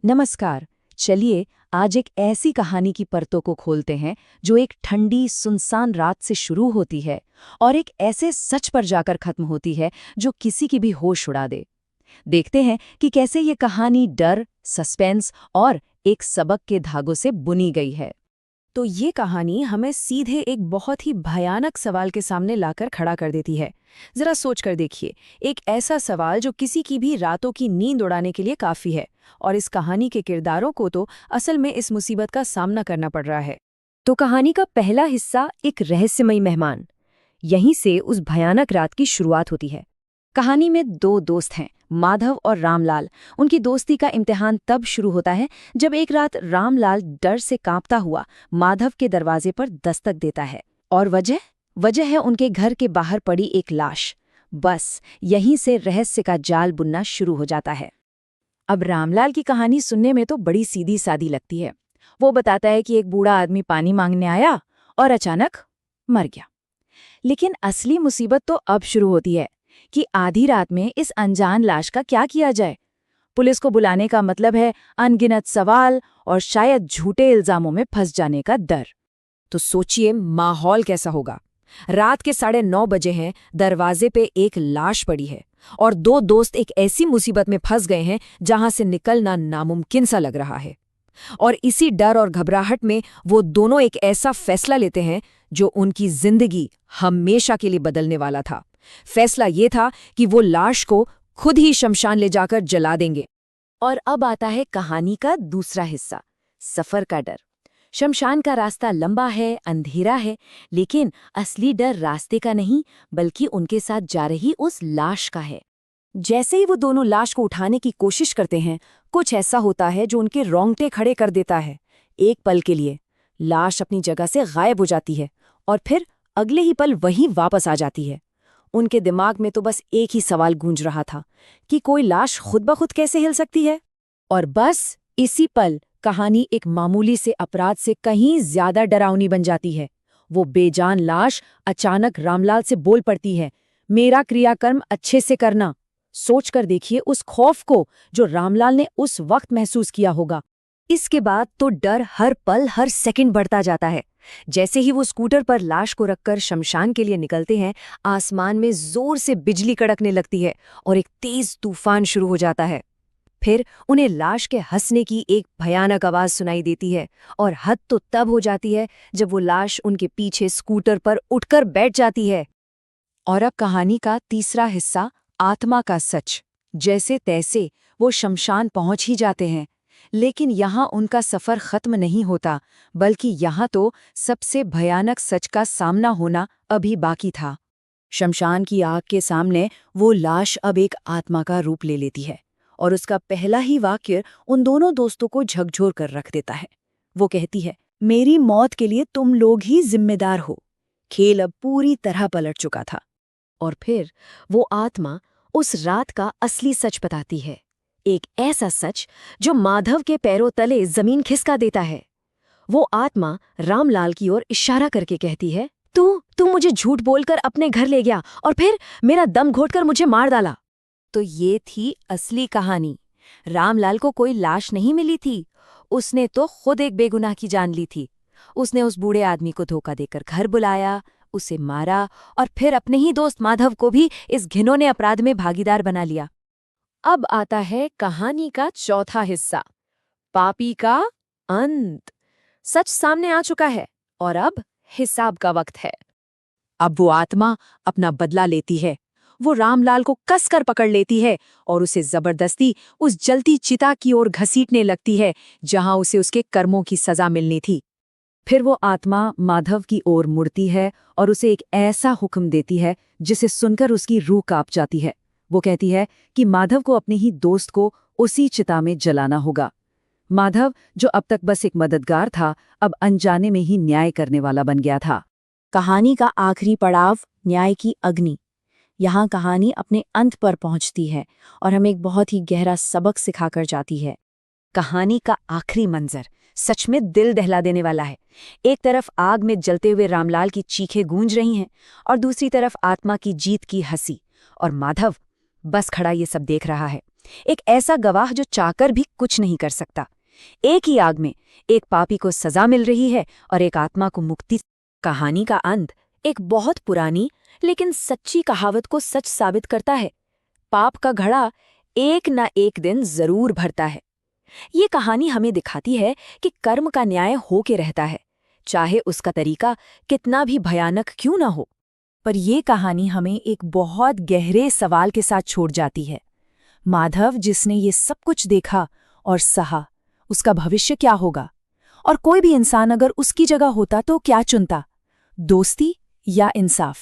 नमस्कार। चलिए आज एक ऐसी कहानी की परतों को खोलते हैं जो एक ठंडी सुनसान रात से शुरू होती है और एक ऐसे सच पर जाकर खत्म होती है जो किसी की भी होश उड़ा दे। देखते हैं कि कैसे ये कहानी डर, सस्पेंस और एक सबक के धागों से बुनी गई है। तो ये कहानी हमें सीधे एक बहुत ही भयानक सवाल के सामने लाकर खड़ा कर देती है। जरा सोच कर देखिए, एक ऐसा सवाल जो किसी की भी रातों की नींद उड़ाने के लिए काफी है, और इस कहानी के किरदारों को तो असल में इस मुसीबत का सामना करना पड़ रहा है। तो कहानी का पहला हिस्सा एक रहस्यमयी मेहमान। यहीं से उस भयानक रात की शुरुआत होती है। कहानी में दो दोस्त हैं, माधव और रामलाल। उनकी दोस्ती का इम्तिहान तब शुरू होता है जब एक रात रामलाल डर से कांपता हुआ माधव के दरवाजे पर दस्तक देता है। और वजह है उनके घर के बाहर पड़ी एक लाश। बस यहीं से रहस्य का जाल बुनना शुरू हो जाता है। अब रामलाल की कहानी सुनने में तो बड़ी सीधी सादी लगती है। वो बताता है कि एक बूढ़ा आदमी पानी मांगने आया और अचानक मर गया। लेकिन असली मुसीबत तो अब शुरू होती है कि आधी रात में इस अनजान लाश का क्या किया जाए। पुलिस को बुलाने का मतलब है अनगिनत सवाल और शायद झूठे इल्जामों में फंस जाने का डर। तो सोचिए माहौल कैसा होगा। रात के 9:30 बजे हैं, दरवाजे पे एक लाश पड़ी है और दो दोस्त एक ऐसी मुसीबत में फंस गए हैं जहां से निकलना नामुमकिन सा लग रहा है। और इसी डर और घबराहट में वो दोनों एक ऐसा फैसला लेते हैं जो उनकी जिंदगी हमेशा के लिए बदलने वाला था। फैसला ये था कि वो लाश को खुद ही शमशान ले जाकर जला देंगे। और अब आता है कहानी का दूसरा हिस्सा, सफर का डर। शमशान का रास्ता लंबा है, अंधेरा है, लेकिन असली डर रास्ते का नहीं बल्कि उनके साथ जा रही उस लाश का है। जैसे ही वो दोनों लाश को उठाने की कोशिश करते हैं, कुछ ऐसा होता है जो उनके रोंगटे खड़े कर देता है। एक पल के लिए लाश अपनी जगह से गायब हो जाती है और फिर अगले ही पल वहीं वापस आ जाती है। उनके दिमाग में तो बस एक ही सवाल गूंज रहा था कि कोई लाश खुद ब खुद कैसे हिल सकती है। और बस इसी पल कहानी एक मामूली से अपराध से कहीं ज्यादा डरावनी बन जाती है। वो बेजान लाश अचानक रामलाल से बोल पड़ती है, मेरा क्रियाकर्म अच्छे से करना। सोच कर देखिए उस खौफ को जो रामलाल ने उस वक्त महसूस किया होगा। इसके बाद तो डर हर पल हर सेकंड बढ़ता जाता है। जैसे ही वो स्कूटर पर लाश को रखकर शमशान के लिए निकलते हैं, आसमान में जोर से बिजली कड़कने लगती है और एक तेज तूफान शुरू हो जाता है। फिर उन्हें लाश के हंसने की एक भयानक आवाज सुनाई देती है, और हद तो तब हो जाती है जब वो लाश उनके पीछे स्कूटर पर उठकर बैठ जाती है। और अब कहानी का तीसरा हिस्सा, आत्मा का सच। जैसे तैसे वो शमशान पहुंच ही जाते हैं, लेकिन यहाँ उनका सफर खत्म नहीं होता, बल्कि यहाँ तो सबसे भयानक सच का सामना होना अभी बाकी था। शमशान की आग के सामने वो लाश अब एक आत्मा का रूप ले लेती है, और उसका पहला ही वाक्य उन दोनों दोस्तों को झकझोर कर रख देता है। वो कहती है, मेरी मौत के लिए तुम लोग ही जिम्मेदार हो। खेल अब पूरी तरह पलट चुका था। और फिर वो आत्मा उस रात का असली सच बताती है, एक ऐसा सच जो माधव के पैरों तले जमीन खिसका देता है। वो आत्मा रामलाल की ओर इशारा करके कहती है, तू मुझे झूठ बोलकर अपने घर ले गया और फिर मेरा दम घोटकर मुझे मार डाला। तो ये थी असली कहानी। रामलाल को कोई लाश नहीं मिली थी, उसने तो खुद एक बेगुनाह की जान ली थी। उसने उस बूढ़े आदमी को धोखा देकर घर बुलाया, उसे मारा और फिर अपने ही दोस्त माधव को भी इस घिनौने अपराध में भागीदार बना लिया। अब आता है कहानी का चौथा हिस्सा, पापी का अंत। सच सामने आ चुका है और अब हिसाब का वक्त है। अब वो आत्मा अपना बदला लेती है। वो रामलाल को कसकर पकड़ लेती है और उसे जबरदस्ती उस जलती चिता की ओर घसीटने लगती है जहां उसे उसके कर्मों की सजा मिलनी थी। फिर वो आत्मा माधव की ओर मुड़ती है और उसे एक ऐसा हुक्म देती है जिसे सुनकर उसकी रूह कांप जाती है। वो कहती है कि माधव को अपने ही दोस्त को उसी चिता में जलाना होगा। माधव, जो अब तक बस एक मददगार था, अब अनजाने में ही न्याय करने वाला बन गया था। कहानी का आखिरी पड़ाव, न्याय की अग्नि। यहाँ कहानी अपने अंत पर पहुंचती है और हमें एक बहुत ही गहरा सबक सिखाकर जाती है। कहानी का आखिरी मंजर सच में दिल दहला देने वाला है। एक तरफ आग में जलते हुए रामलाल की चीखें गूंज रही हैं और दूसरी तरफ आत्मा की जीत की हंसी, और माधव बस खड़ा ये सब देख रहा है। एक ऐसा गवाह जो चाहकर भी कुछ नहीं कर सकता। एक ही आग में एक पापी को सजा मिल रही है और एक आत्मा को मुक्ति। कहानी का अंत एक बहुत पुरानी लेकिन सच्ची कहावत को सच साबित करता है। पाप का घड़ा एक न एक दिन जरूर भरता है। ये कहानी हमें दिखाती है कि कर्म का न्याय हो के रहता है, चाहे उसका तरीका कितना भी भयानक क्यों न हो। पर ये कहानी हमें एक बहुत गहरे सवाल के साथ छोड़ जाती है। माधव जिसने ये सब कुछ देखा और सहा, उसका भविष्य क्या होगा? और कोई भी इंसान अगर उसकी जगह होता तो क्या चुनता, दोस्ती या इंसाफ?